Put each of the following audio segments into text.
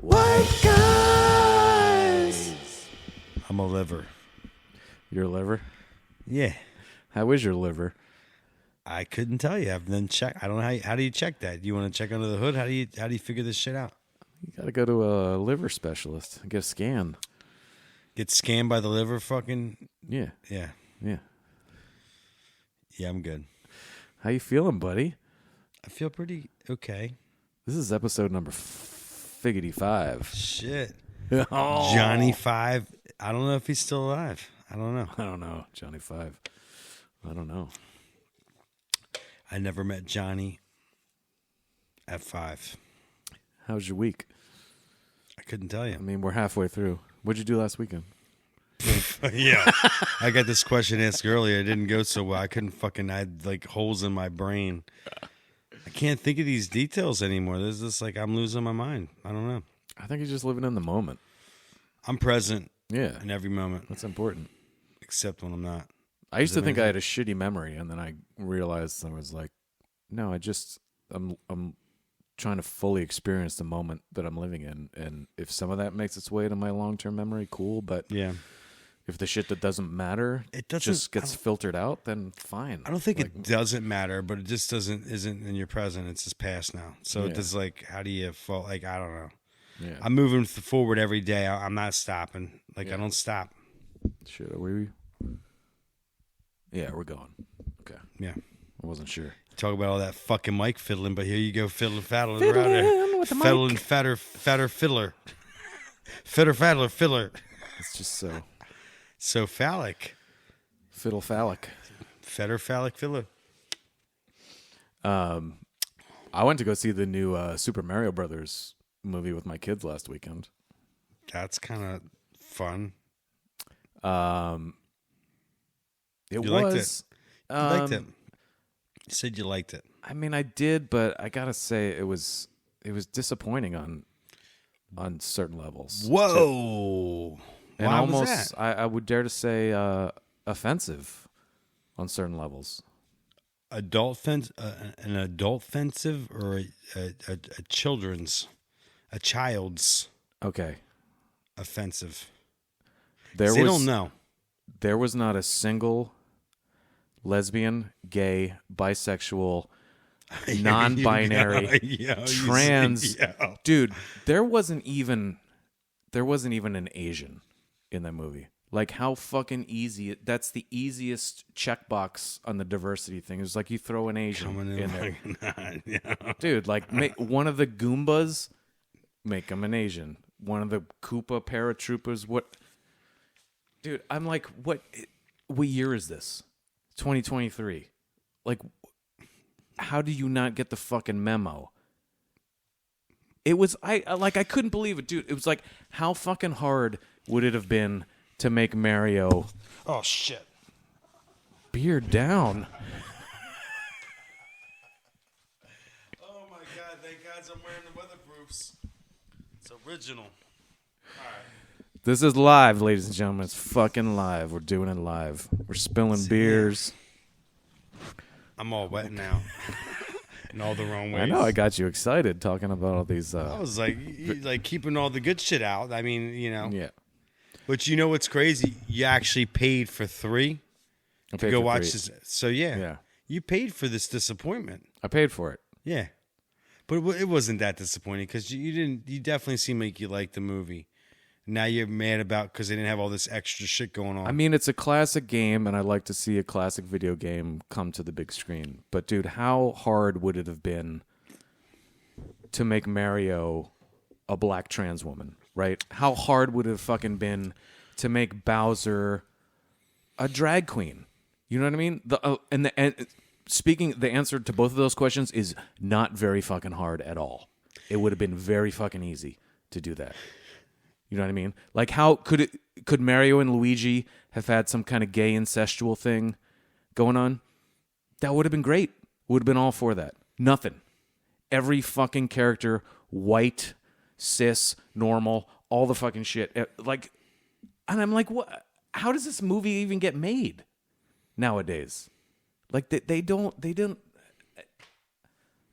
White guys. I'm a liver. Your liver? Yeah. How is your liver? I couldn't tell you. I've been check. I don't know how do you check that? You want to check under the hood? How do you figure this shit out? You got to go to a liver specialist and get a scan. Get scanned by the liver fucking... Yeah. Yeah. Yeah. Yeah, I'm good. How you feeling, buddy? I feel pretty okay. This is episode number 55. Shit. Oh. Johnny 5. I don't know if he's still alive. I don't know. I don't know. Johnny 5. I don't know. I never met Johnny at 5. How was your week? I couldn't tell you. I mean, we're halfway through. What'd you do last weekend? Yeah. I got this question asked earlier. It didn't go so well. I had like holes in my brain. I can't think of these details anymore. There's this like I'm losing my mind. I don't know. I think you're just living in the moment. I'm present Yeah. in every moment. That's important. Except when I'm not. I used to think I had a shitty memory, and then I realized I was like, no, I'm trying to fully experience the moment that I'm living in, and if some of that makes its way to my long-term memory, cool, but yeah. If the shit that doesn't matter just gets filtered out, then fine. I don't think it doesn't matter, but it just isn't in your present. It's just past now. So it's just like, how do you fall? Like, I don't know. Yeah. I'm moving forward every day. I'm not stopping. Like, I don't stop. Shit, are we? Yeah, we're going. Okay. Yeah. I wasn't sure. Talk about all that fucking mic fiddling, but here you go fiddling around Fiddling there. with the mic. Fiddling fatter fiddler. Fatter fiddler. It's just So phallic. fiddle phallic. Fatter phallic fiddler. I went to go see the new Super Mario Brothers movie with my kids last weekend. That's kind of fun. You liked it. You liked it. You said you liked it. I mean, I did, but I gotta say it was disappointing on certain levels. Whoa! And Why almost, was that? I would dare to say, offensive on certain levels. An adult offensive or a child's Okay, offensive. they don't know. There was not a single lesbian, gay, bisexual, non-binary, trans dude. There wasn't even an Asian in that movie. Like, how fucking easy. That's the easiest checkbox on the diversity thing. It's like you throw an Asian in there. Dude, like, one of the Goombas, make him an Asian. One of the Koopa paratroopers, what? Dude, I'm like, what year is this? 2023. Like, how do you not get the fucking memo? It was, I couldn't believe it, dude. It was like, how fucking hard would it have been to make Mario... Oh, shit. Beard down. Oh, my God. Thank God I'm wearing the weatherproofs. It's original. All right. This is live, ladies and gentlemen. It's fucking live. We're doing it live. We're spilling beers. I'm all wet now. In all the wrong ways. I know. I got you excited talking about all these... I was like, keeping all the good shit out. I mean, Yeah. But you know what's crazy? You actually paid for 3 to go watch this. So, yeah. You paid for this disappointment. I paid for it. Yeah. But it wasn't that disappointing because you definitely seem like you liked the movie. Now you're mad about because they didn't have all this extra shit going on. I mean, it's a classic game, and I'd like to see a classic video game come to the big screen. But, dude, how hard would it have been to make Mario a black trans woman, right? How hard would it have fucking been to make Bowser a drag queen? You know what I mean? The answer to both of those questions is not very fucking hard at all. It would have been very fucking easy to do that. You know what I mean? Like, how could Mario and Luigi have had some kind of gay incestual thing going on? That would have been great. Would have been all for that. Nothing. Every fucking character, white, cis, normal, all the fucking shit. Like, and I'm like, what? How does this movie even get made nowadays? Like, they didn't.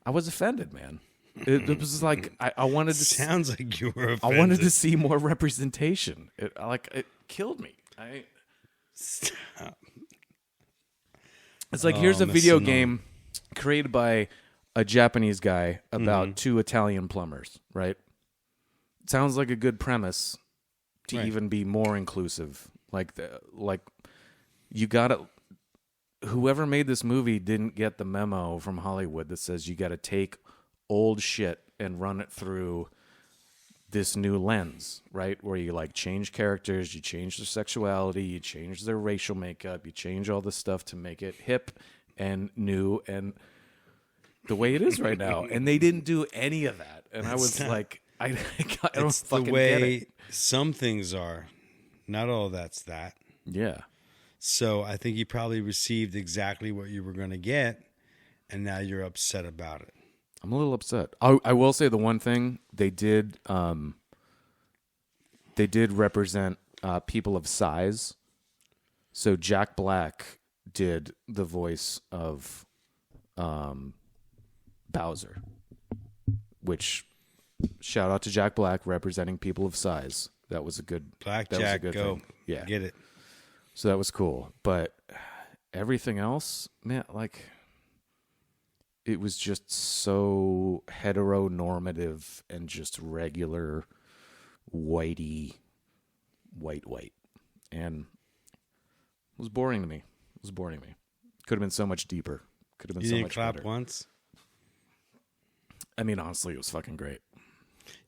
I was offended, man. It was like I wanted to. Sounds like you were offended. I wanted to see more representation. It killed me. Stop. It's like here's a video game created by a Japanese guy about two Italian plumbers, right? Sounds like a good premise to even be more inclusive. Like you gotta. Whoever made this movie didn't get the memo from Hollywood that says you got to take old shit and run it through this new lens, right? Where you like change characters, you change their sexuality, you change their racial makeup, you change all this stuff to make it hip and new and the way it is right now. And they didn't do any of that. And I was like, I don't fucking get it. Some things are. Not all that's that. Yeah. So I think you probably received exactly what you were going to get, and now you're upset about it. I'm a little upset. I will say the one thing they did represent people of size. So Jack Black did the voice of Bowser, which shout out to Jack Black representing people of size. That was a good Black that Jack was a good go. thing. Yeah, Get it. So that was cool. But everything else, man, like it was just so heteronormative and just regular white. And it was boring to me. Could have been so much deeper. Could have been You so didn't much clap better. once? I mean, honestly, it was fucking great.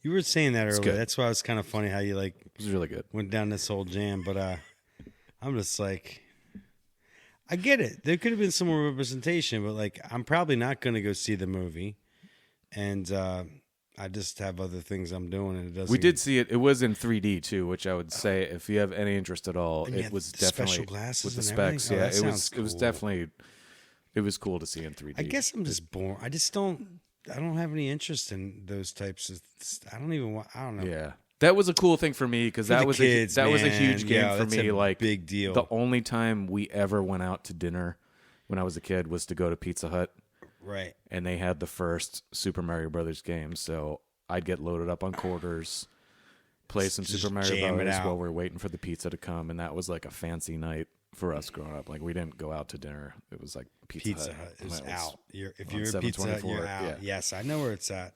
You were saying that earlier. good. That's why it was kind of funny how you like It was really good. went down this whole jam. But I'm just like, I get it. There could have been some more representation, but like, I'm probably not going to go see the movie, and I just have other things I'm doing, and it doesn't. We did see it. It was in 3D too, which I would say, if you have any interest at all, And you it had was the definitely special glasses with the and specs. everything? Oh, Yeah, that it was. sounds It was cool. definitely. It was cool to see in 3D. I guess I'm just bored. I just don't. I don't have any interest in those types of. I don't even want. I don't know. Yeah, that was a cool thing for me because For that the was kids, that was a man. huge game Yeah, for that's me. a Like big deal. The only time we ever went out to dinner when I was a kid was to go to Pizza Hut, Right. and they had the first Super Mario Brothers game. So I'd get loaded up on quarters, play some Just Super Mario jam it Brothers out. while we're waiting for the pizza to come, and that was like a fancy night for us growing up. Like we didn't go out to dinner; it was like Pizza Pizza Hut And is that was out. If on you're a Pizza Hut, 724, you're out. yeah. Yes, I know where it's at.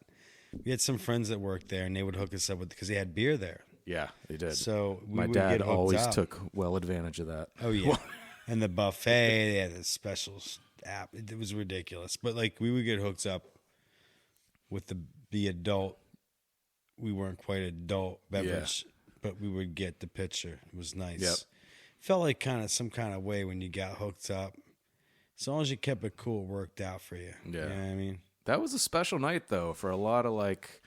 We had some friends that worked there, and they would hook us up with because they had beer there. Yeah, they did. So we My would dad get hooked always up. took well advantage of that. Oh yeah, and the buffet they had the special app. It was ridiculous, but like we would get hooked up with the adult. We weren't quite adult beverage, but we would get the picture. It was nice. Yep. Felt like kind of some kind of way when you got hooked up. As long as you kept it cool, it worked out for you. Yeah. You know what I mean? That was a special night, though, for a lot of like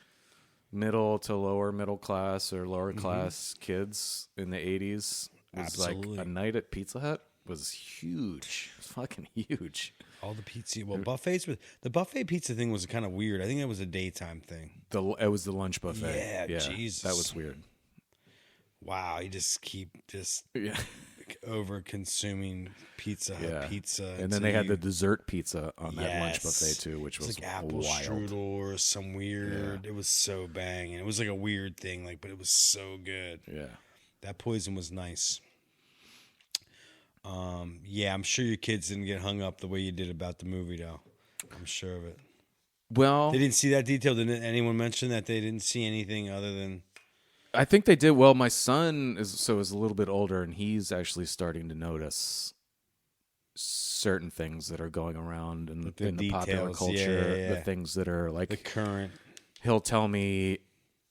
middle to lower middle class or lower class kids in the 80s. It was Absolutely. like a night at Pizza Hut was huge. It was fucking huge. All the pizza. Well, buffets. The buffet pizza thing was kind of weird. I think that was a daytime thing. It was the lunch buffet. Yeah, Jesus. That was weird. Wow, you just keep Yeah. over consuming pizza, And then they had the dessert pizza on that lunch Yes. buffet too, which was like apple wild. strudel or some weird. It was so bang, and it was like a weird thing, like, but it was so good. Yeah. That poison was nice. Yeah, I'm sure your kids didn't get hung up the way you did about the movie, though. I'm sure of it. Well, They didn't see that detail. Didn't anyone mention that they didn't see anything other than? I think they did. Well, my son is a little bit older, and he's actually starting to notice certain things that are going around in the popular details. culture. Yeah. The things that are like The current. He'll tell me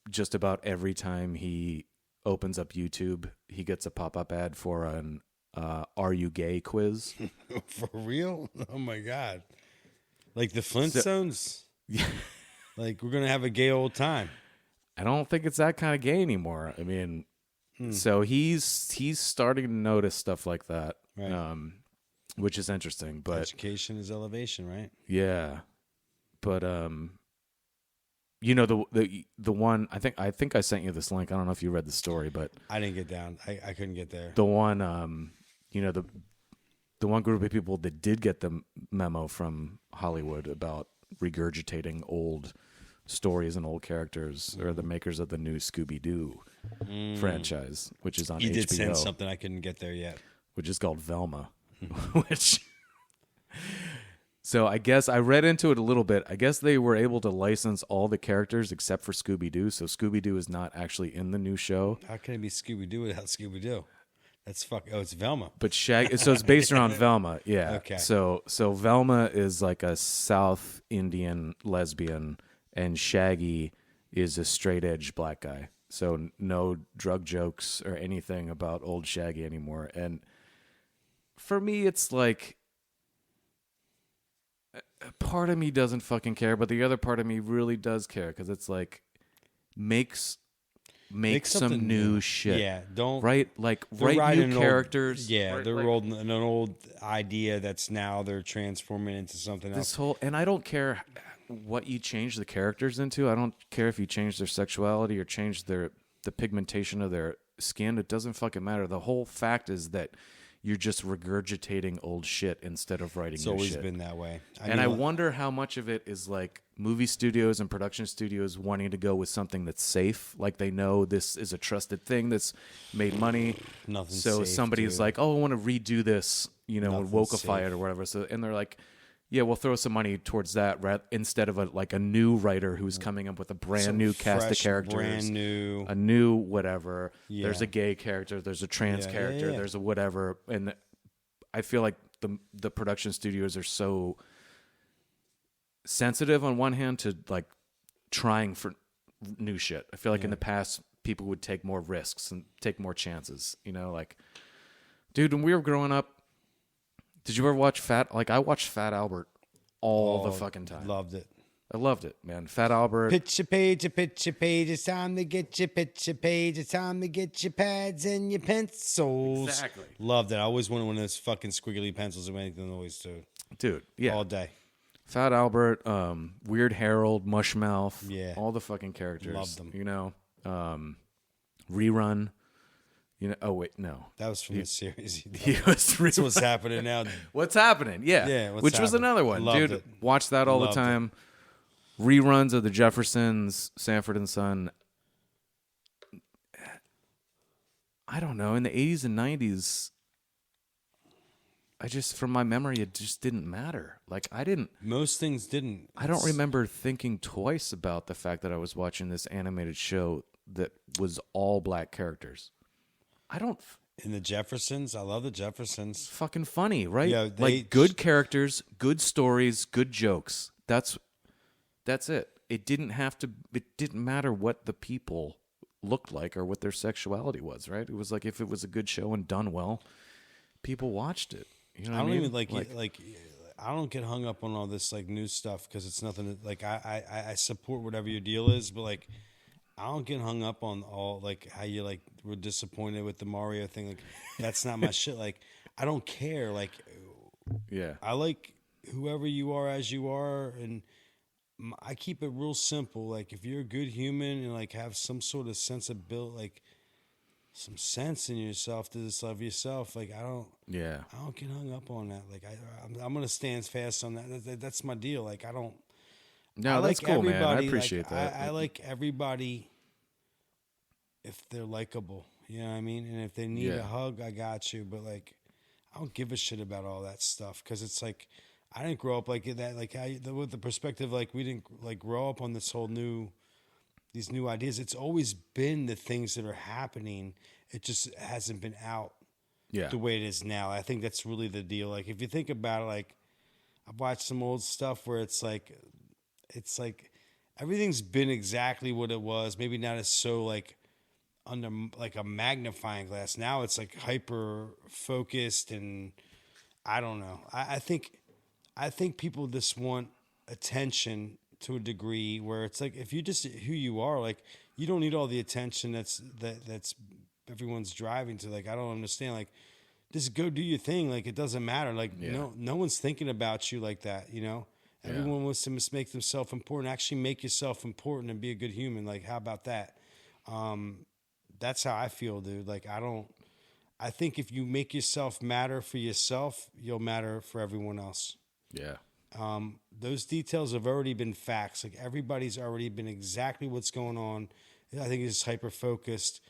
just about every time he opens up YouTube, he gets a pop-up ad for an "Are you gay?" quiz. For real? Oh my god! Like the Flintstones? Like we're gonna have a gay old time. I don't think it's that kind of gay anymore. I mean, so he's starting to notice stuff like that, Right. which is interesting. But Education is elevation, right? yeah, but you know the one I think I sent you this link. I don't know if you read the story, but I didn't get down. I couldn't get there. the one the one group of people that did get the memo from Hollywood about regurgitating old stories and old characters, or the makers of the new Scooby-Doo franchise, which is on You HBO. did send something. I couldn't get there yet. Which is called Velma. So I guess I read into it a little bit. I guess they were able to license all the characters except for Scooby-Doo. So Scooby-Doo is not actually in the new show. How can it be Scooby-Doo without Scooby-Doo? That's Oh, it's Velma. But Shaggy, so it's based around Velma. Yeah. Okay. So Velma is like a South Indian lesbian, and Shaggy is a straight edge black guy. So no drug jokes or anything about old Shaggy anymore. And for me, it's like, a part of me doesn't fucking care, but the other part of me really does care, because it's like, make some new shit. Yeah, don't right, like write new characters. They're rolling an old idea that's now they're transforming into something else. And I don't care what you change the characters into. I don't care if you change their sexuality or change the pigmentation of their skin. It doesn't fucking matter. The whole fact is that you're just regurgitating old shit instead of writing new shit. It's always been that way. I wonder how much of it is like movie studios and production studios wanting to go with something that's safe. Like they know this is a trusted thing that's made money. Nothing so safe, somebody's dude. like, oh, I want to redo this, and Wokify it or whatever. So, and they're like, yeah, we'll throw some money towards that instead of a new writer who's coming up with a brand new cast of characters, a new whatever. Yeah. There's a gay character, there's a trans character, there's a whatever, and I feel like the production studios are so sensitive on one hand to like trying for new shit. I feel like in the past people would take more risks and take more chances. Like, dude, when we were growing up. Did you ever watch I watched Fat Albert all the fucking time. Loved it. I loved it, man. Fat Albert. Picture page, it's time to get your picture page. It's time to get your pads and your pencils. Exactly. Loved it. I always wanted one of those fucking squiggly pencils that made the noise too. Dude, yeah. All day. Fat Albert, Weird Harold, Mushmouth. Yeah. All the fucking characters. Loved them. Rerun. Oh wait, no. That was from the series. That's what's happening now. What's happening? Yeah. Yeah. Which was another one, Loved dude. it. Watch that all the time. Reruns of the Jeffersons, Sanford and Son. I don't know. In the 80s and 90s, from my memory, it just didn't matter. Like, Most things didn't. I don't remember thinking twice about the fact that I was watching this animated show that was all black characters. In the Jeffersons, I love the Jeffersons. Fucking funny, right? Yeah, like good characters, good stories, good jokes. That's it. It didn't matter what the people looked like or what their sexuality was, right? It was like if it was a good show and done well, people watched it. You know what I mean? Even like I don't get hung up on all this like new stuff because it's nothing. Like I support whatever your deal is, but like I don't get hung up on all like how you like were disappointed with the Mario thing. Like that's not my shit. Like I don't care. Like I like whoever you are as you are, and I keep it real simple. Like if you're a good human and like have some sort of sensibility, like some sense in yourself to just love yourself. Like I don't get hung up on that. Like I'm gonna stand fast on that. That's my deal. Like I don't. No, that's cool, man. I appreciate that. I like everybody if they're likable. You know what I mean? And if they need a hug, I got you. But like, I don't give a shit about all that stuff because it's like I didn't grow up like that. Like with the perspective, like we didn't like grow up on these new ideas. It's always been the things that are happening. It just hasn't been out the way it is now. I think that's really the deal. Like if you think about it, like I've watched some old stuff where it's like everything's been exactly what it was. Maybe not as so like under like a magnifying glass. Now it's like hyper focused and I don't know. I think people just want attention to a degree where it's like if you just who you are, like you don't need all the attention that's everyone's driving to. Like I don't understand. Like just go do your thing. Like it doesn't matter. Like no one's thinking about you like that. You know. Everyone wants to make themselves important. Actually, make yourself important and be a good human. Like, how about that? That's how I feel, dude. Like, I think if you make yourself matter for yourself, you'll matter for everyone else. Yeah. Those details have already been facts. Like everybody's already been exactly what's going on. I think it's hyper focused,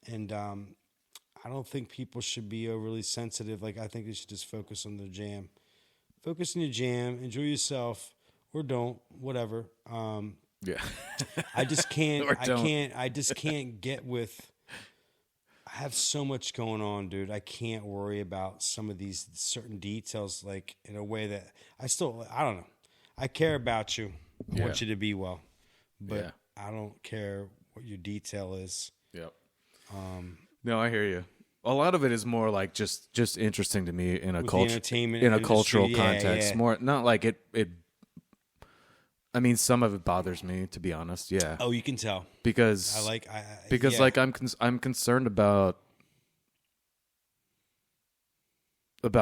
and I don't think people should be overly sensitive. Like I think they should just focus on their jam. Focus on your jam. Enjoy yourself, or don't. Whatever. Yeah. I just can't. Or don't. I just can't get with. I have so much going on, dude. I can't worry about some of these certain details, like in a way that I don't know. I care about you. I want you to be well, but I don't care what your detail is. Yep. No, I hear you. A lot of it is more like just interesting to me in a cultural context. More not like it. I mean, some of it bothers me, to be honest. Yeah. Oh, you can tell because I'm concerned about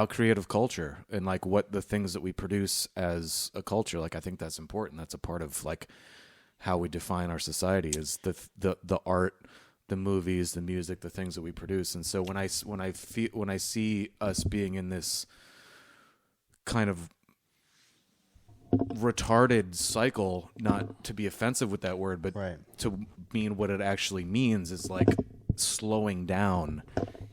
creative culture and like what the things that we produce as a culture. Like I think that's important. That's a part of like how we define our society is the art, the movies, the music, the things that we produce. And so when I see us being in this kind of retarded cycle, not to be offensive with that word, but to mean what it actually means is like slowing down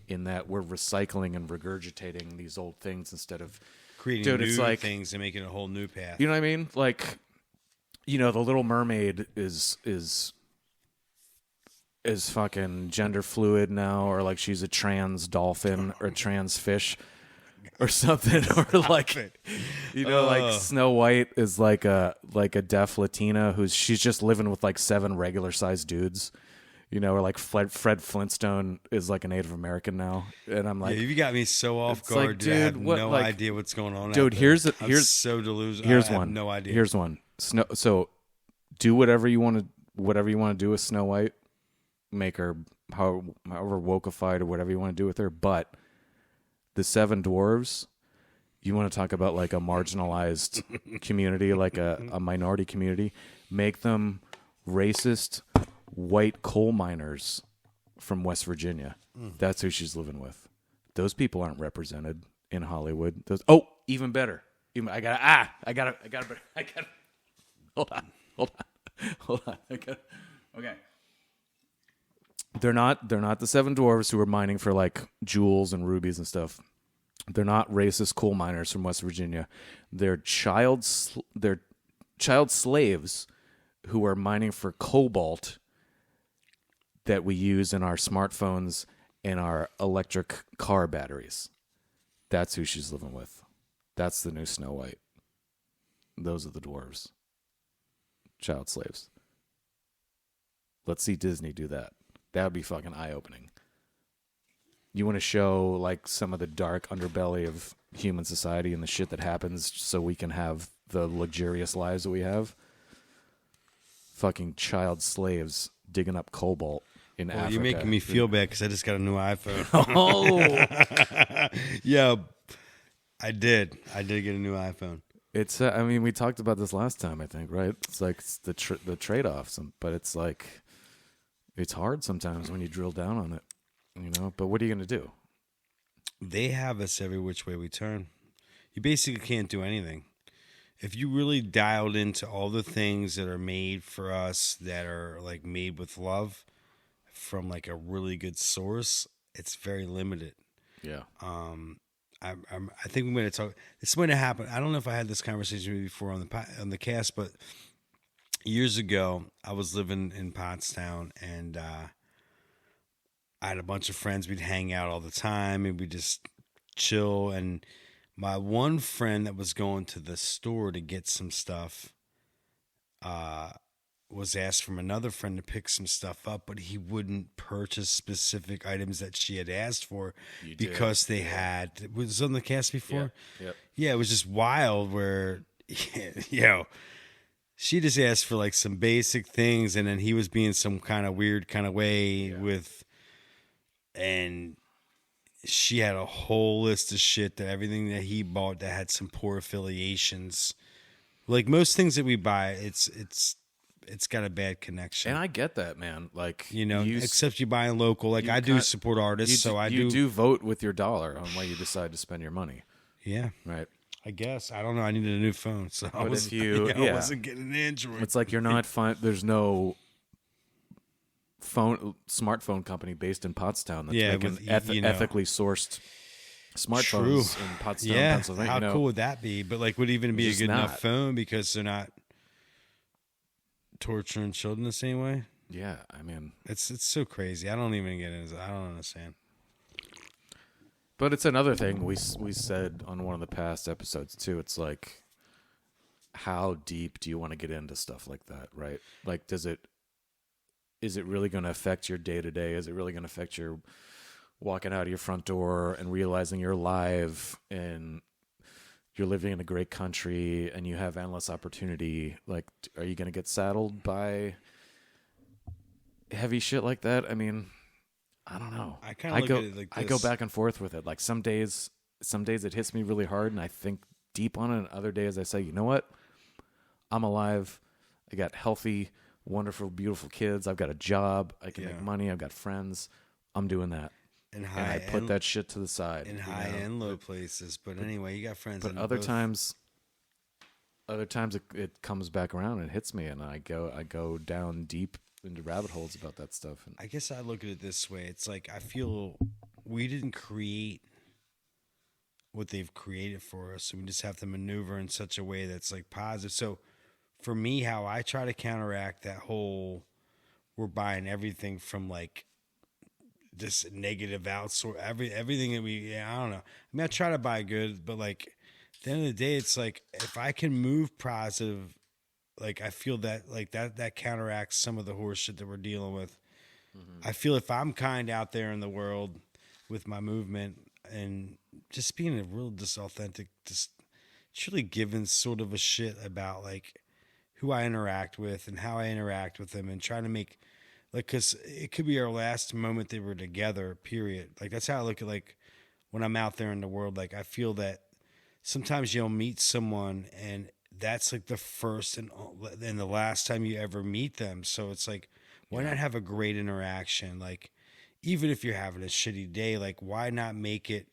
in that we're recycling and regurgitating these old things instead of creating new things and making a whole new path. You know what I mean? Like, you know, the Little Mermaid is fucking gender fluid now, or like she's a trans dolphin or a trans fish or something, or like, you know, like Snow White is like a deaf Latina she's just living with like 7 regular sized dudes, you know, or like Fred Flintstone is like a Native American now, and I'm like, you got me so off guard, like, dude. I have no idea what's going on, dude. Here's so delusional. Here's I one. Have no idea. Here's one. So do whatever you want to do with Snow White. Make her however wokeified or whatever you want to do with her, but the 7 dwarves, you want to talk about like a marginalized community, like a minority community, make them racist white coal miners from West Virginia. That's who she's living with. Those people aren't represented in Hollywood. Even better. I gotta hold on. Okay. They're not the 7 dwarves who are mining for like jewels and rubies and stuff. They're not racist coal miners from West Virginia. They're child slaves who are mining for cobalt that we use in our smartphones and our electric car batteries. That's who she's living with. That's the new Snow White. Those are the dwarves. Child slaves. Let's see Disney do that. That would be fucking eye-opening. You want to show like some of the dark underbelly of human society and the shit that happens so we can have the luxurious lives that we have? Fucking child slaves digging up cobalt in Africa. You're making me feel bad because I just got a new iPhone. Oh! Yeah, I did. I did get a new iPhone. It's, I mean, we talked about this last time, I think, right? It's like the trade-offs, but it's like... It's hard sometimes when you drill down on it, you know, but what are you going to do? They have us every which way we turn. You basically can't do anything. If you really dialed into all the things that are made for us that are like made with love from like a really good source, it's very limited. Yeah. I think we're going to talk. This might have happened. I don't know if I had this conversation before on the cast, but years ago, I was living in Pottstown, and I had a bunch of friends. We'd hang out all the time, and we'd just chill. And my one friend that was going to the store to get some stuff was asked from another friend to pick some stuff up, but he wouldn't purchase specific items that she had asked for because they had... Was it on the cast before? Yeah. Yep. Yeah, it was just wild where, she just asked for like some basic things, and then he was being some kind of weird kind of way and she had a whole list of shit that everything that he bought that had some poor affiliations. Like most things that we buy, it's got a bad connection. And I get that, man. Like, you know, except you buy local. Like I do support artists, so I do. You do vote with your dollar on what you decide to spend your money. Yeah. Right. I guess. I don't know. I needed a new phone, so I wasn't getting an Android. It's like you're not fine. There's no smartphone company based in Pottstown that's making ethically sourced smartphones in Pottstown, Pennsylvania. How cool would that be? But like, would it even be a good enough phone because they're not torturing children the same way? Yeah, I mean, it's so crazy. I don't even get into it. I don't understand. But it's another thing we said on one of the past episodes too. It's like, how deep do you want to get into stuff like that, right? Like, is it really going to affect your day to day? Is it really going to affect your walking out of your front door and realizing you're alive and you're living in a great country and you have endless opportunity? Like, are you going to get saddled by heavy shit like that? I mean, I don't know. I go back and forth with it. Like some days it hits me really hard and I think deep on it, and other days I say, you know what? I'm alive. I got healthy, wonderful, beautiful kids. I've got a job. I can make money. I've got friends. I'm doing that. And I put that shit to the side. In high and low places. But anyway, you got friends. But other times it comes back around and hits me, and I go down deep into rabbit holes about that stuff. And I guess I look at it this way. It's like I feel we didn't create what they've created for us, so we just have to maneuver in such a way that's like positive. So for me, how I try to counteract that whole we're buying everything from like this negative outsource, everything that I don't know. I mean, I try to buy good, but like at the end of the day, it's like if I can move positive, like I feel that like that counteracts some of the horse shit that we're dealing with. Mm-hmm. I feel if I'm kind out there in the world with my movement and just being a real authentic, just truly giving sort of a shit about like who I interact with and how I interact with them and trying to make like, cause it could be our last moment that we're together, period. Like that's how I look at like when I'm out there in the world. Like I feel that sometimes you'll meet someone and that's like the first and the last time you ever meet them. So it's like, why not have a great interaction? Like, even if you're having a shitty day, like, why not make it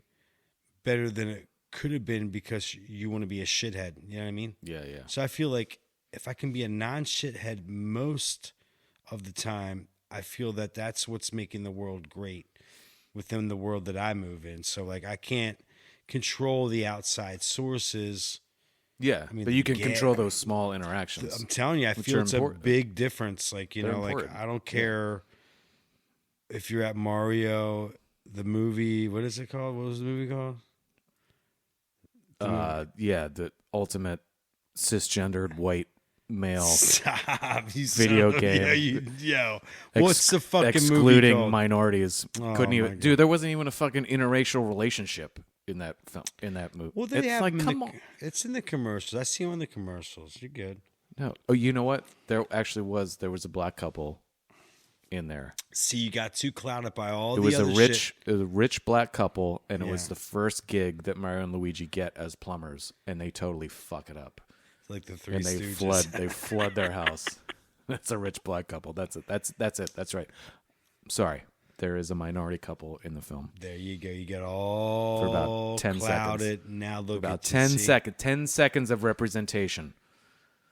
better than it could have been because you want to be a shithead? You know what I mean? Yeah, yeah. So I feel like if I can be a non-shithead most of the time, I feel that that's what's making the world great within the world that I move in. So, like, I can't control the outside sources. Yeah, I mean, but you can control those small interactions. I'm telling you, I feel it's important. A big difference. Like, you know, important. Like, I don't care if you're at Mario, the movie, what is it called? What was the movie called? The ultimate cisgendered white male video game. What's the fucking excluding movie called? Minorities. Couldn't even, dude. There wasn't even a fucking interracial relationship in that film, in that movie. Well, they have come on. It's in the commercials. I see them in the commercials. You're good. No. Oh, you know what? There was a black couple in there. See, you got too clouded by all the other shit. It was a rich black couple, and it was the first gig that Mario and Luigi get as plumbers, and they totally fuck it up. It's like the Three and they Stooges. They flood their house. That's a rich black couple. That's it. That's it. That's right. Sorry. There is a minority couple in the film. There you go. You get all for about 10 clouded. Seconds. Now look about at 10 seconds. 10 seconds of representation.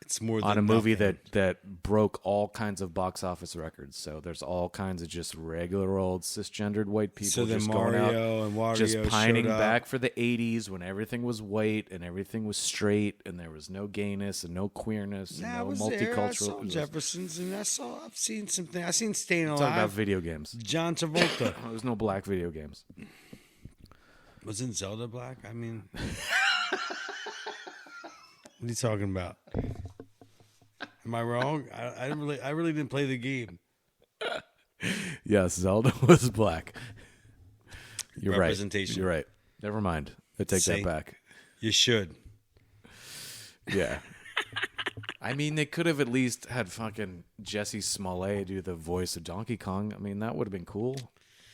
It's more than on a movie nothing. that broke all kinds of box office records. So there's all kinds of just regular old cisgendered white people. So then just Mario going out, and Wario just pining showed up. back for the 80s when everything was white and everything was straight and there was no gayness and no queerness and no multicultural. I saw Jeffersons and I've seen something. I've seen Staying Alive. Talking about video games. John Travolta. There was no black video games. Wasn't Zelda black? I mean, what are you talking about? Am I wrong? I really didn't play the game. Yes, Zelda was black. You're Representation. Right. You're right. Never mind. I take that back. You should. Yeah. I mean, they could have at least had fucking Jesse Smollett do the voice of Donkey Kong. I mean, that would have been cool.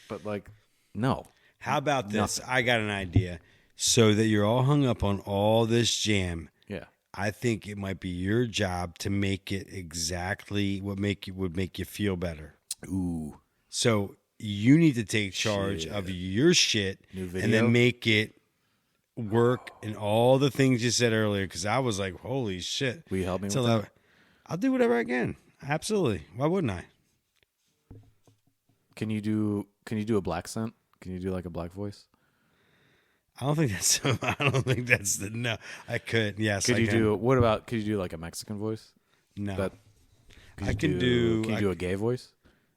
But, like, no. How about this? Nothing. I got an idea. So that you're all hung up on all this jam. Yeah. I think it might be your job to make it exactly what would make you feel better. Ooh. So you need to take charge of your shit New video? and then make it work and all the things you said earlier, because I was like, holy shit. Will you help me with that? I'll do whatever I can. Absolutely. Why wouldn't I? Can you do a black accent? Can you do like a black voice? I don't think that's the no. I could. Yes. Could you do like a Mexican voice? No. Can you do a gay voice?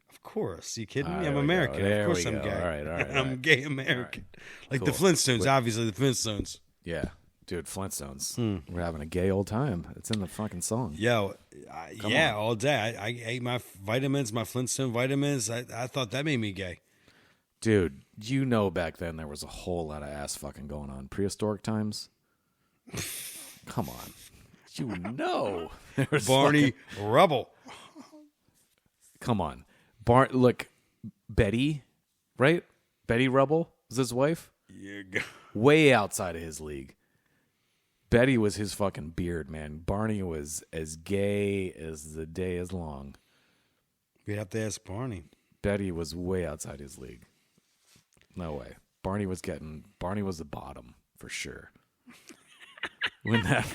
Of course. You kidding me? I'm American. Of course I'm gay. All right. I'm gay American. Right. Like Cool. the Flintstones, obviously the Flintstones. Yeah. Dude, Flintstones. We're having a gay old time. It's in the fucking song. Yo, all day. I ate my vitamins, my Flintstone vitamins. I thought that made me gay. Dude, back then there was a whole lot of ass fucking going on. Prehistoric times. Come on. There was Barney Rubble. Come on. Look, Betty, right? Betty Rubble was his wife? Yeah. Way outside of his league. Betty was his fucking beard, man. Barney was as gay as the day is long. We'd have to ask Barney. Betty was way outside his league. No way. Barney was the bottom for sure. When that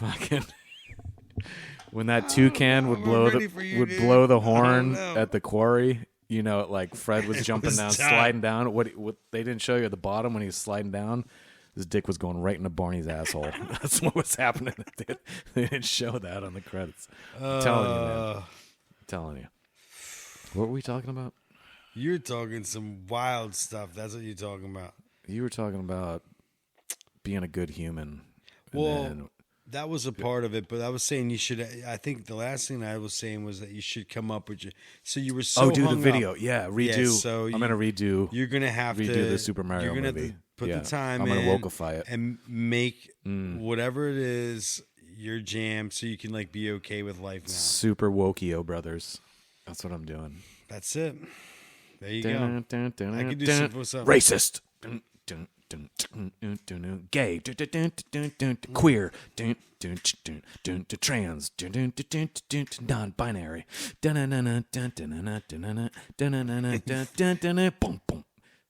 toucan would blow the horn at the quarry, like Fred was jumping down, sliding down. What they didn't show you at the bottom when he was sliding down, his dick was going right into Barney's asshole. That's what was happening. They didn't show that on the credits. I'm telling you, man. I'm telling you. What were we talking about? You're talking some wild stuff. That's what you're talking about. You were talking about being a good human. Well, that was a part of it, but I was saying you should. I think the last thing I was saying was that you should come up with your. So you were so. Oh, do the hung video, up. yeah, redo. Yeah, so I'm gonna redo. You're gonna have redo to the Super Mario you're gonna movie. Have to put the time. I'm gonna Wokify it and make whatever it is your jam, so you can like be okay with life now. Super Wokio brothers. That's what I'm doing. That's it. There you go. I can do simple stuff. Racist. Gay. Queer. Trans. Non-binary.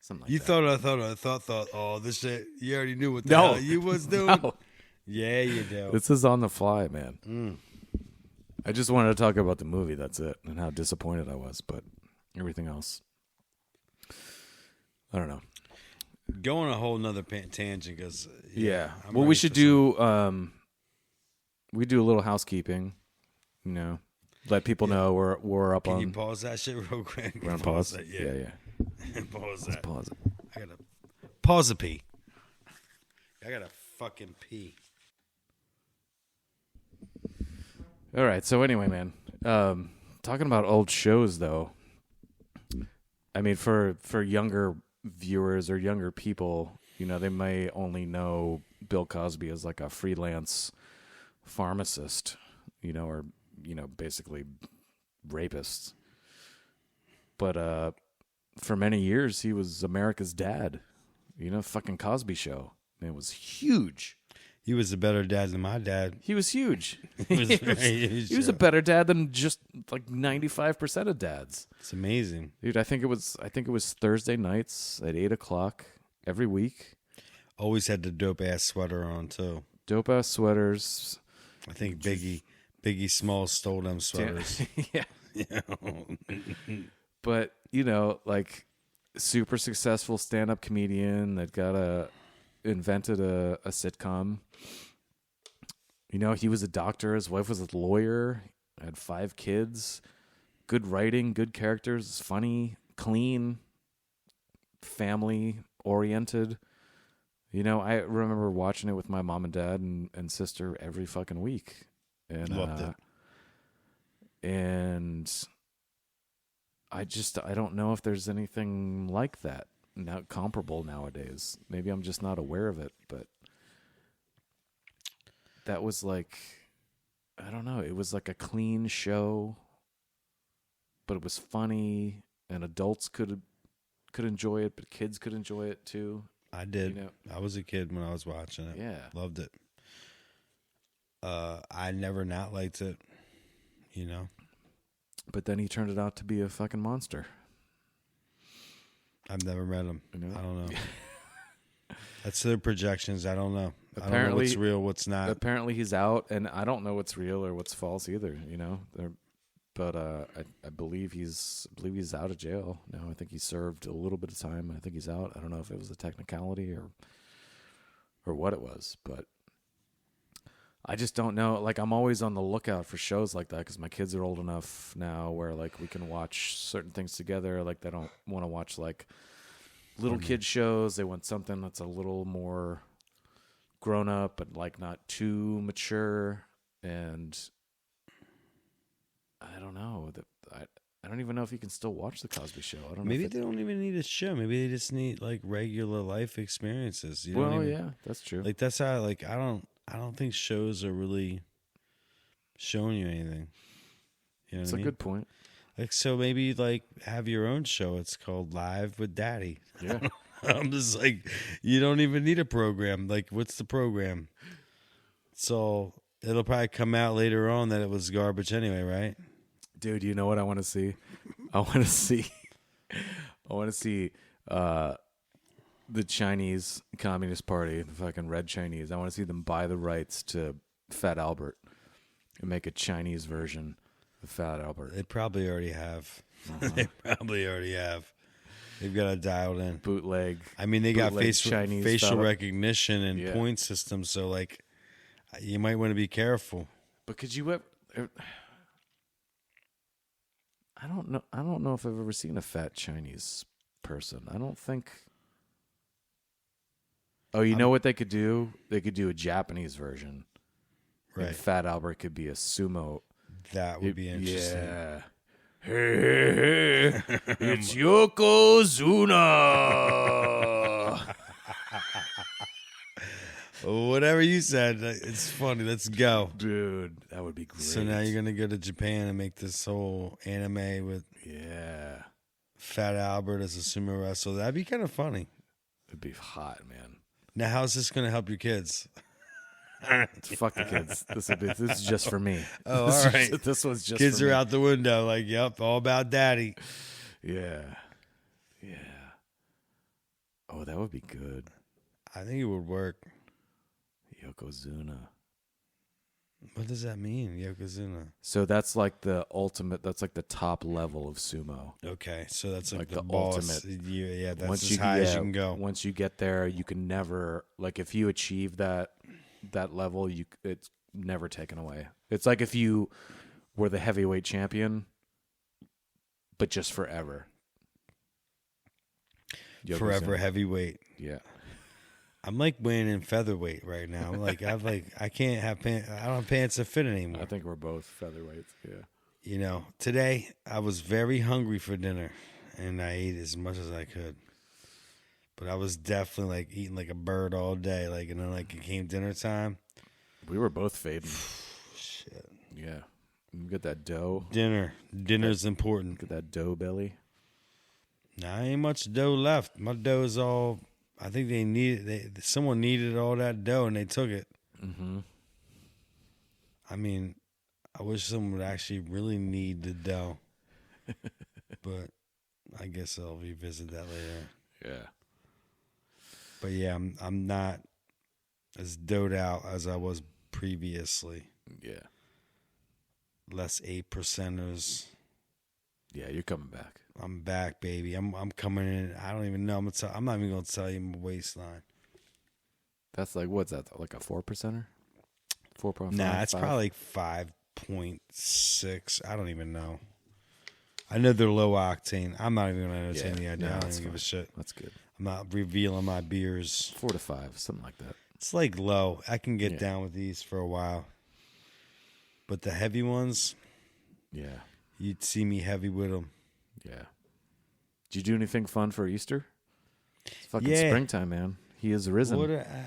Something like you that. thought, oh, this shit, you already knew what the hell you was doing? No. Yeah, you do. This is on the fly, man. I just wanted to talk about the movie, that's it, and how disappointed I was, but everything else, I don't know. Go on a whole nother tangent, because well, we should do we do a little housekeeping, let people know we're up on. Can you pause that shit real quick? We're on pause. That, Yeah. Pause Let's that. pause it. I gotta pause a pee. I gotta fucking pee. All right. So anyway, man, talking about old shows, though. I mean, for younger viewers or younger people, they may only know Bill Cosby as like a freelance pharmacist, or basically rapist. But for many years, he was America's dad. Fucking Cosby Show. Man, it was huge. He was a better dad than my dad. He was huge. He was a better dad than just like 95% of dads. It's amazing, dude. I think it was Thursday nights at 8:00 every week. Always had the dope ass sweater on too. Dope ass sweaters. I think Biggie Smalls stole them sweaters. Yeah. But like super successful stand-up comedian that invented a sitcom. He was a doctor. His wife was a lawyer. Had 5 kids. Good writing, good characters, funny, clean, family-oriented. I remember watching it with my mom and dad and sister every fucking week. And, loved it. And I don't know if there's anything like that now comparable nowadays. Maybe I'm just not aware of it, but that was like, I don't know. It was like a clean show, but it was funny, and adults could enjoy it, but kids could enjoy it too. I did. I was a kid when I was watching it. Yeah, loved it. I never not liked it. But then he turned it out to be a fucking monster. I've never met him. I don't know. That's their projections. I don't know. I don't know Apparently- what's real, what's not. Apparently he's out, and I don't know what's real or what's false either. But I believe he's out of jail now. I think he served a little bit of time. I think he's out. I don't know if it was a technicality or what it was, but I just don't know. Like, I'm always on the lookout for shows like that because my kids are old enough now where, like, we can watch certain things together. Like, they don't want to watch, like, little kid shows. They want something that's a little more grown up but, like, not too mature. And I don't know. I don't even know if you can still watch The Cosby Show. I don't know. Maybe they don't even need a show. Maybe they just need, like, regular life experiences. You know Well, what I mean? yeah, that's true. Like, that's how, like, I don't think shows are really showing you anything. You know That's what I mean? a good point. Like, so maybe, like, have your own show. It's called Live with Daddy. Yeah. I'm just like, you don't even need a program. Like, what's the program? So it'll probably come out later on that it was garbage anyway, right? Dude, you know what I want to see? I want to see the Chinese Communist Party, the fucking Red Chinese. I want to see them buy the rights to Fat Albert and make a Chinese version of Fat Albert. They probably already have. They probably already have. They've got it dialed in. Bootleg. I mean, they got bootleg Chinese facial fella. recognition and point systems, so, like, you might want to be careful. But could you ever... I don't know if I've ever seen a fat Chinese person. I don't think... Oh, you know what they could do? They could do a Japanese version. Right. And Fat Albert could be a sumo. That would be interesting. Yeah. Hey, it's Yokozuna. Whatever you said, it's funny. Let's go. Dude, that would be great. So now you're going to go to Japan and make this whole anime with Fat Albert as a sumo wrestler. That'd be kind of funny. It'd be hot, man. Now, how's this going to help your kids? Fuck the kids. This is just for me. Oh, all right. This was just kids for are me. out the window. Like, yep, all about daddy. Yeah. Yeah. Oh, that would be good. I think it would work. Yokozuna. What does that mean, Yokozuna? So that's like the ultimate. That's like the top level of sumo. Okay, so that's like the boss. ultimate. Yeah, that's Once as high as you can go. Once you get there, you can never, like, if you achieve that level, it's never taken away. It's like if you were the heavyweight champion, but just forever. Forever heavyweight. Yeah. I'm like weighing in featherweight right now. Like I can't have pants. I don't have pants that fit anymore. I think we're both featherweights. Yeah. You know, today I was very hungry for dinner, and I ate as much as I could. But I was definitely like eating like a bird all day. Like, and then like it came dinner time. We were both fading. Shit. Yeah. You get that dough. Dinner's important. Get that dough belly. Nah, ain't much dough left. My dough is all. I think someone needed all that dough and they took it. Mm-hmm. I mean, I wish someone would actually really need the dough. But I guess I'll revisit that later. Yeah. But yeah, I'm not as doughed out as I was previously. Yeah. Less 8%ers. Yeah, you're coming back. I'm back, baby. I'm coming in. I don't even know. I'm not even gonna tell you my waistline. That's like, what's that? Like a 4%er? 4.5? Nah, it's probably like 5.6. I don't even know. I know they're low octane. I'm not even gonna entertain the idea. I don't even give a shit. That's good. I'm not revealing my beers. 4 to 5, something like that. It's like low. I can get down with these for a while. But the heavy ones, you'd see me heavy with them. Yeah. Did you do anything fun for Easter? It's fucking Yeah. springtime, man. He is risen.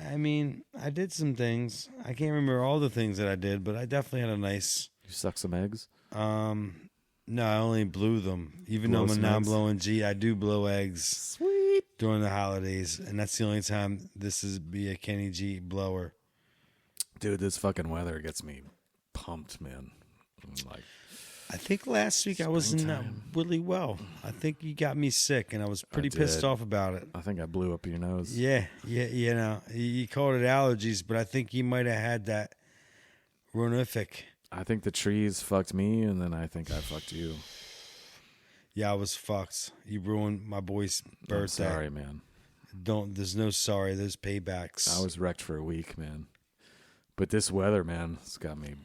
I mean, I did some things. I can't remember all the things that I did, but I definitely had a nice. You suck some eggs? No, I only blew them. Even Blow though I'm a some non-blowing G, I do blow eggs Sweet. during the holidays, and that's the only time this is be a Kenny G blower. Dude, this fucking weather gets me pumped, man. I'm like, I think last week I wasn't really well. I think you got me sick, and I was pretty pissed off about it. I think I blew up your nose. Yeah. You know, you called it allergies, but I think you might have had that rhinific. I think the trees fucked me, and then I think I fucked you. Yeah, I was fucked. You ruined my boy's birthday. I'm sorry, man. There's no sorry. There's paybacks. I was wrecked for a week, man. But this weather, man, it's got me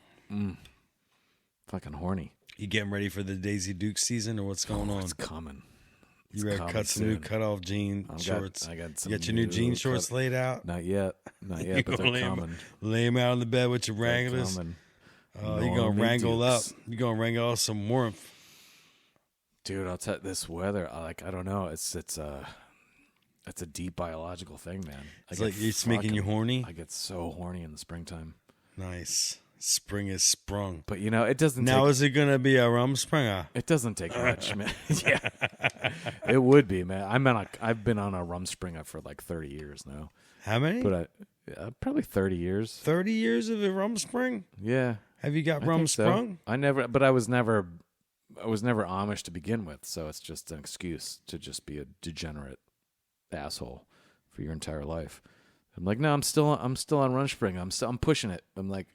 fucking horny. You getting ready for the Daisy Duke season, or what's going on? It's coming. You ready to cut some new cutoff jean shorts? I got some. You got your new jean shorts laid out? Not yet, but they're coming. Lay them out on the bed with your wranglers. You're gonna wrangle up. You're gonna wrangle out some warmth, dude. I'll tell you, this weather. I don't know. It's a deep biological thing, man. It's like it's making you horny. I get so horny in the springtime. Nice. Spring is sprung. But, it doesn't now is it going to be a rumspringer? It doesn't take much, man. Yeah. It would be, man. I've been on a rumspringer for like 30 years now. How many? But probably 30 years. 30 years of a rumspring? Yeah. Have you got rumsprung? So. I was never Amish to begin with, so it's just an excuse to just be a degenerate asshole for your entire life. I'm like, no, I'm still on rumspring. I'm pushing it. I'm like,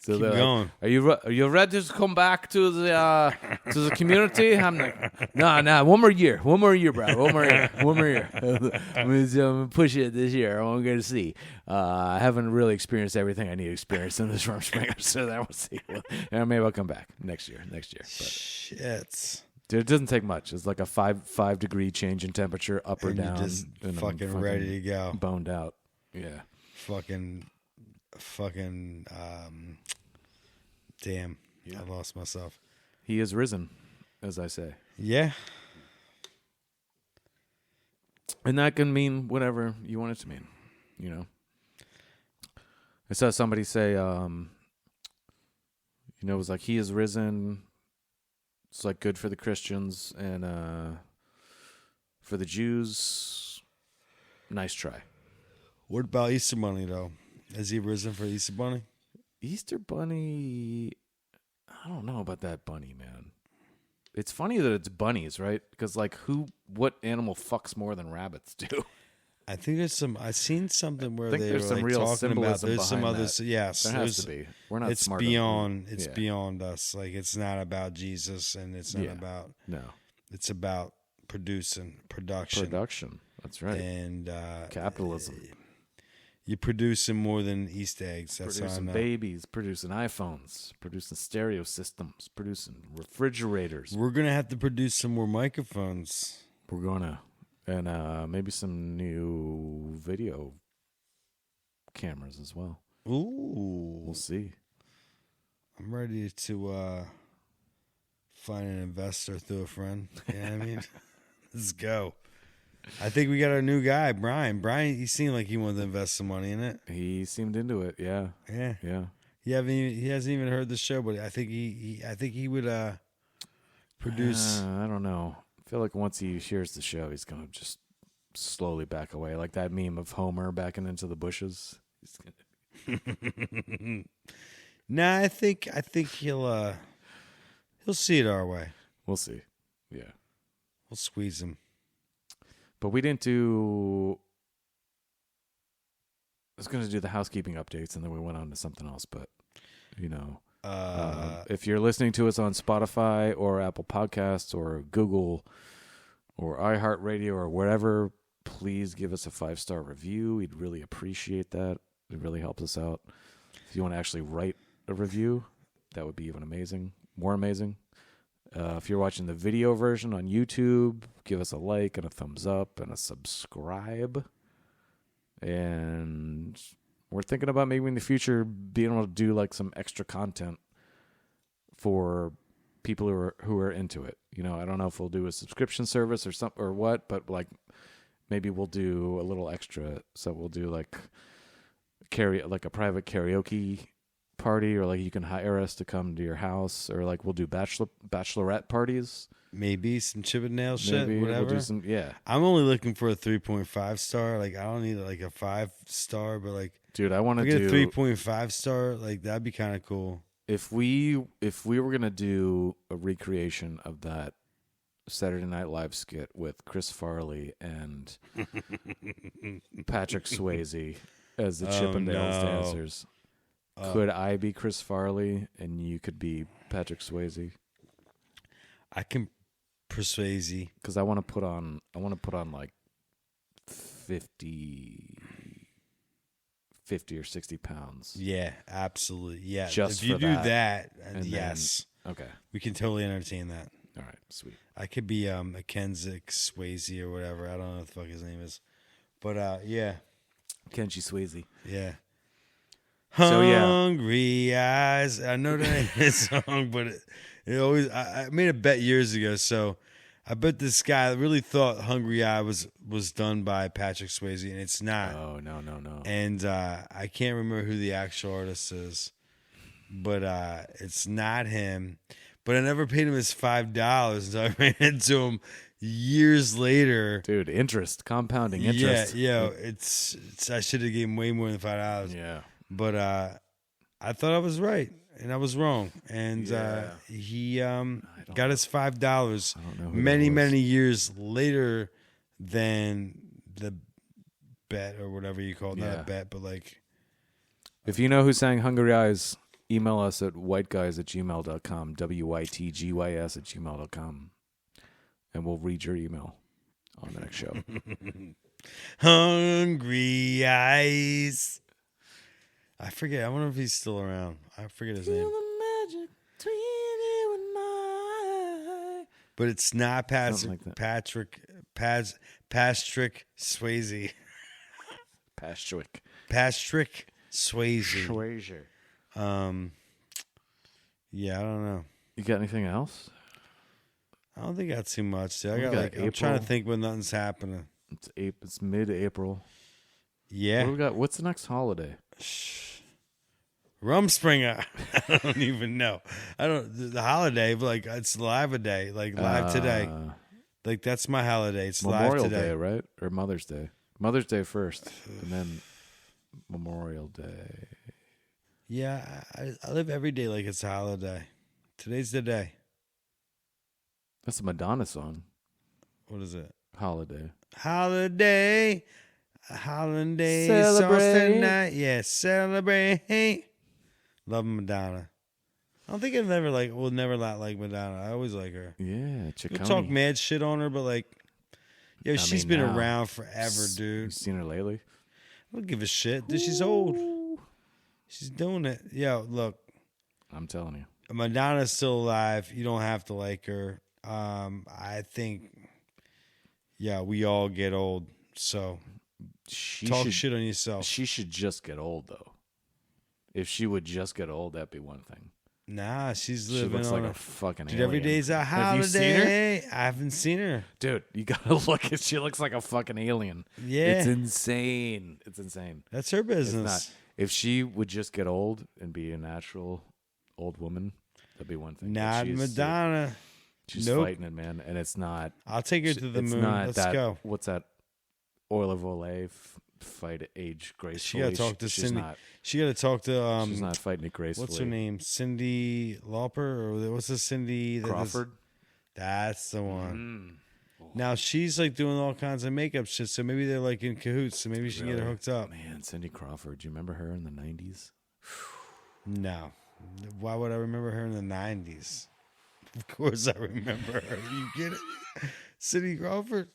so keep going. Like, are you ready to come back to the community? I'm like, no, one more year, bro, one more year. I'm gonna push it this year. I'm gonna see. I haven't really experienced everything I need to experience in this rumspring, so that we'll see. And maybe I'll come back next year. But. Shit. Dude, it doesn't take much. It's like a 5 degree change in temperature, up or down. You're just fucking ready to go. Boned out. Yeah. Fucking. Damn. Yeah. I lost myself. He is risen, as I say. Yeah. And that can mean whatever you want it to mean. I saw somebody say, it was like, he is risen. It's like good for the Christians, and for the Jews, nice try. What about Easter Bunny, though? Has he risen for Easter Bunny? Easter Bunny, I don't know about that bunny, man. It's funny that it's bunnies, right? Because, like, what animal fucks more than rabbits do? I think there's some. I seen something where they were some like real talking about. There's some other. That. Yes, there has to be. We're not. It's smart beyond. It's beyond us. Like, it's not about Jesus, and it's not about. No. It's about production. That's right. And capitalism. You're producing more than Easter eggs. That's producing how I know. Babies, producing iPhones, producing stereo systems, producing refrigerators. We're gonna have to produce some more microphones. We're gonna, and maybe some new video cameras as well. Ooh, we'll see. I'm ready to find an investor through a friend. You know what I mean? Let's go. I think we got our new guy, Brian. Brian, he seemed like he wanted to invest some money in it. He seemed into it, yeah. He hasn't even heard the show, but I think he would produce. I don't know. I feel like once he hears the show, he's gonna just slowly back away, like that meme of Homer backing into the bushes. Nah, I think he'll see it our way. We'll see. Yeah, we'll squeeze him. But we didn't do. I was going to do the housekeeping updates, and then we went on to something else. But if you're listening to us on Spotify or Apple Podcasts or Google or iHeartRadio or wherever, please give us a 5-star review. We'd really appreciate that. It really helps us out. If you want to actually write a review, that would be even more amazing. If you're watching the video version on YouTube, give us a like and a thumbs up and a subscribe. And we're thinking about maybe in the future being able to do like some extra content for people who are into it. I don't know if we'll do a subscription service or something or what, but like maybe we'll do a little extra. So we'll do like a private karaoke party, or like you can hire us to come to your house, or like we'll do bachelorette parties, maybe some Chippendale shit, whatever. We'll do some, I'm only looking for a 3.5 star. Like, I don't need like a 5 star, but like, dude, I want to get do a 3.5 star. Like, that'd be kind of cool. if we were gonna do a recreation of that Saturday Night Live skit with Chris Farley and Patrick Swayze as the Chippendales dancers, could I be Chris Farley and you could be Patrick Swayze? I can persuade you because I want to put on like 50 or 60 pounds. Yeah, absolutely. Yeah, just if you for do that, yes. Then, okay, we can totally entertain that. All right, sweet. I could be Mackenzie Swayze or whatever. I don't know what the fuck his name is, but yeah, Kenji Swayze. Yeah. So, yeah. Hungry Eyes. I know that ain't his song, but it always. I made a bet years ago, so I bet this guy really thought Hungry Eye was done by Patrick Swayze, and it's not. Oh, no. And I can't remember who the actual artist is, but it's not him. But I never paid him his $5 until I ran into him years later. Dude, compounding interest. Yeah, it's I should have gave him way more than $5. Yeah. But I thought I was right, and I was wrong. And he got his $5 many years later than the bet or whatever you call it. Not a bet, but like. If you know who sang Hungry Eyes, email us at wytgys@gmail.com, WYTGYS@gmail.com, and we'll read your email on the next show. Hungry Eyes. I forget. I wonder if he's still around. I forget his name. But it's not Patrick Swayze. Patrick Swayze. Yeah, I don't know. You got anything else? I don't think I got too much. I'm trying to think when nothing's happening. It's mid-April. Yeah. What do we got? What's the next holiday? Rumspringer. I don't even know. The holiday, but like it's live a day, like live today. Like that's my holiday. It's Memorial live today, Day, right? Or Mother's Day. Mother's Day first, and then Memorial Day. Yeah, I live every day like it's a holiday. Today's the day. That's a Madonna song. What is it? Holiday. Holiday. Holiday. Celebrate. Tonight. Yeah, celebrate. Love Madonna. I don't think will never not like Madonna. I always like her. Yeah, we talk mad shit on her, but like, she's been around forever, dude. You seen her lately? I don't give a shit. Dude, she's old. She's doing it. Yo, look. I'm telling you. Madonna's still alive. You don't have to like her. I think, we all get old. So talk shit on yourself. She should just get old, though. If she would just get old, that'd be one thing. Nah, she's living. She looks like a fucking alien. Every day's a holiday. Have you seen her? I haven't seen her. Dude, you gotta look at. She looks like a fucking alien. Yeah, it's insane. That's her business. If she would just get old and be a natural old woman, that'd be one thing. Not Madonna. She's fighting it, man, and it's not. I'll take her to the moon. Let's go. What's that? Oil of Olay, fight age gracefully. She got to talk to Cindy. She got to talk to. She's not fighting it gracefully. What's her name? Cindy Lauper, or what's the Cindy Crawford? That's the one. Now she's like doing all kinds of makeup shit, so maybe they're like in cahoots. So maybe she can get her hooked up. Man, Cindy Crawford. Do you remember her in the 90s? No. Why would I remember her in the 90s? Of course I remember her. You get it? Cindy Crawford.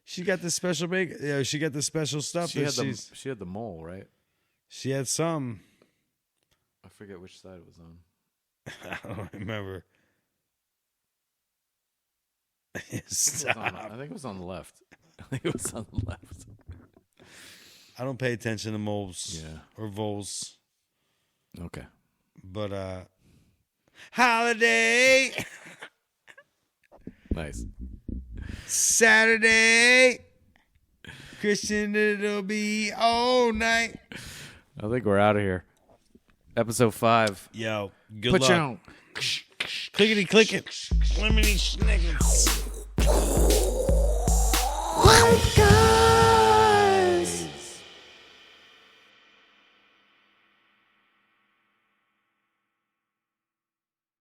She got the special makeup. Yeah, she got the special stuff. She had the mole, right? She had some. I forget which side it was on. I don't remember. I think it was on the left. I don't pay attention to moles or voles. Okay. But holiday. Nice. Saturday. Christian, it'll be all night. I think we're out of here. Episode 5. Yo, good luck. Put you on. Clickety click it. Lemony snickets.